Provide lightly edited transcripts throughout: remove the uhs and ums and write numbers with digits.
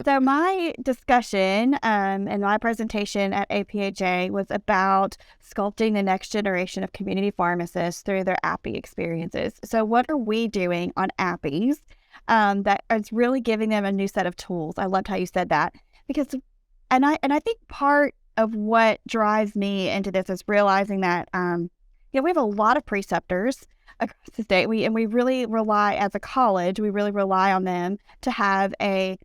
So my discussion and my presentation at APHA was about sculpting the next generation of community pharmacists through their API experiences. So what are we doing on APIs that is really giving them a new set of tools? I loved how you said that because, and I think part of what drives me into this is realizing that we have a lot of preceptors across the state. We really rely, as a college, we really rely on them to have a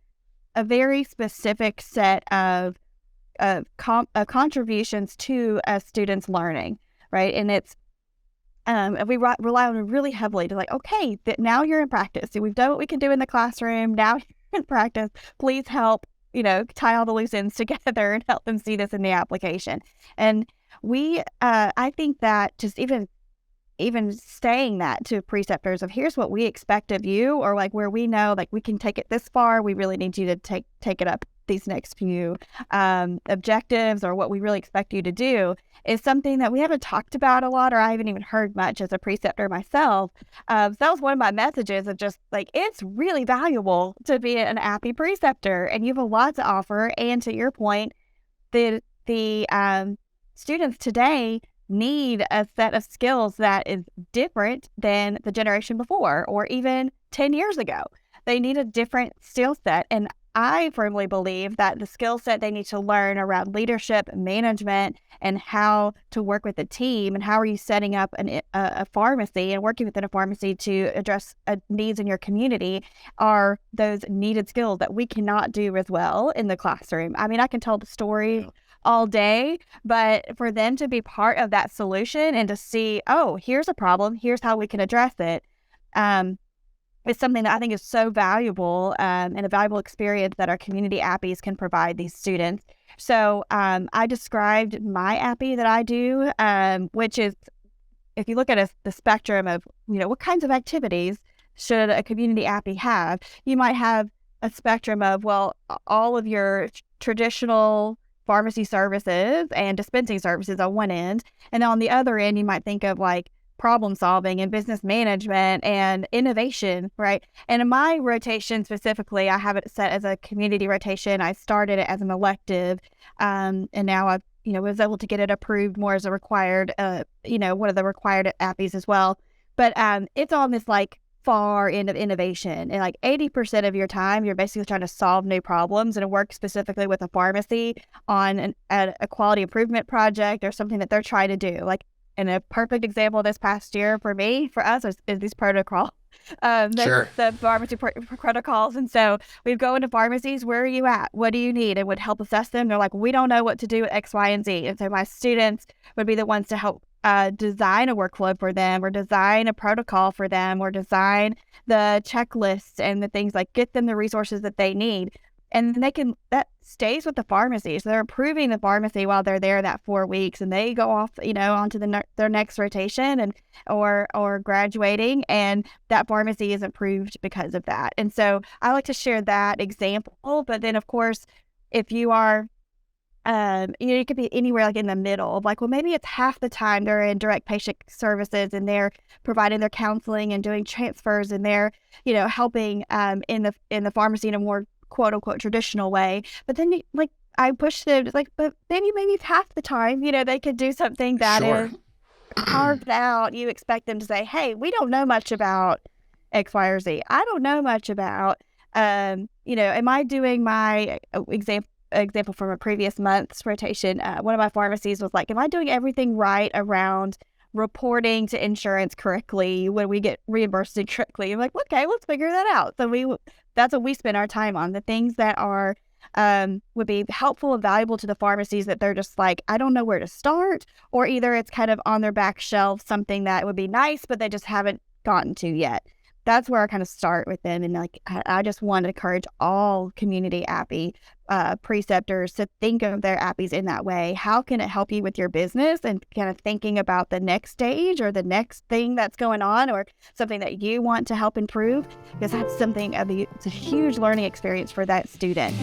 very specific set of contributions to a student's learning, right? And it's we rely on it really heavily to okay, that now you're in practice. So we've done what we can do in the classroom. Now you're in practice. Please help, tie all the loose ends together and help them see this in the application. And I think that just even saying that to preceptors of here's what we expect of you, or where we know we can take it this far, we really need you to take it up these next few objectives, or what we really expect you to do, is something that we haven't talked about a lot, or I haven't even heard much as a preceptor myself. So that was one of my messages of just it's really valuable to be an API preceptor, and you have a lot to offer. And to your point, the students today need a set of skills that is different than the generation before, or even 10 years ago. They need a different skill set. And I firmly believe that the skill set they need to learn around leadership, management, and how to work with a team, and how are you setting up a pharmacy and working within a pharmacy to address needs in your community, are those needed skills that we cannot do as well in the classroom. I mean, I can tell the story all day, but for them to be part of that solution and to see, oh, here's a problem, here's how we can address it, is something that I think is so valuable, and a valuable experience that our community APIs can provide these students. So I described my API that I do, which is, if you look at the spectrum of, what kinds of activities should a community API have, you might have a spectrum of, well, all of your traditional pharmacy services and dispensing services on one end. And on the other end, you might think of problem solving and business management and innovation, right? And in my rotation specifically, I have it set as a community rotation. I started it as an elective, and now I, was able to get it approved more as a required, one of the required APIs as well. But it's on this far end of innovation, and 80% of your time you're basically trying to solve new problems and work specifically with a pharmacy on a quality improvement project or something that they're trying to do. And a perfect example this past year for us is these protocols, Sure. the pharmacy protocols. And so we'd go into pharmacies, where are you at? What do you need? And would help assess them. They're we don't know what to do with X, Y, and Z. And so my students would be the ones to help design a workflow for them, or design a protocol for them, or design the checklists and the things, get them the resources that they need. And that stays with the pharmacy. So they're improving the pharmacy while they're there that 4 weeks, and they go off, onto their next rotation or graduating, and that pharmacy is improved because of that. And so I like to share that example. But then, of course, if you are, you could be anywhere in the middle of well, maybe it's half the time they're in direct patient services and they're providing their counseling and doing transfers, and they're, helping in the pharmacy in a more quote unquote traditional way. But then I push them but then maybe half the time, they could do something that Sure. is carved out. You expect them to say, hey, we don't know much about X, Y, or Z. I don't know much about, am I doing my example from a previous month's rotation? One of my pharmacies was am I doing everything right around reporting to insurance correctly when we get reimbursed correctly? I'm okay, let's figure that out. So that's what we spend our time on, the things that are would be helpful and valuable to the pharmacies that they're just I don't know where to start, or either it's kind of on their back shelf, something that would be nice, but they just haven't gotten to yet. That's where I kind of start with them. And I just want to encourage all community API preceptors to think of their APIs in that way. How can it help you with your business, and kind of thinking about the next stage or the next thing that's going on, or something that you want to help improve, because that's something it's a huge learning experience for that student.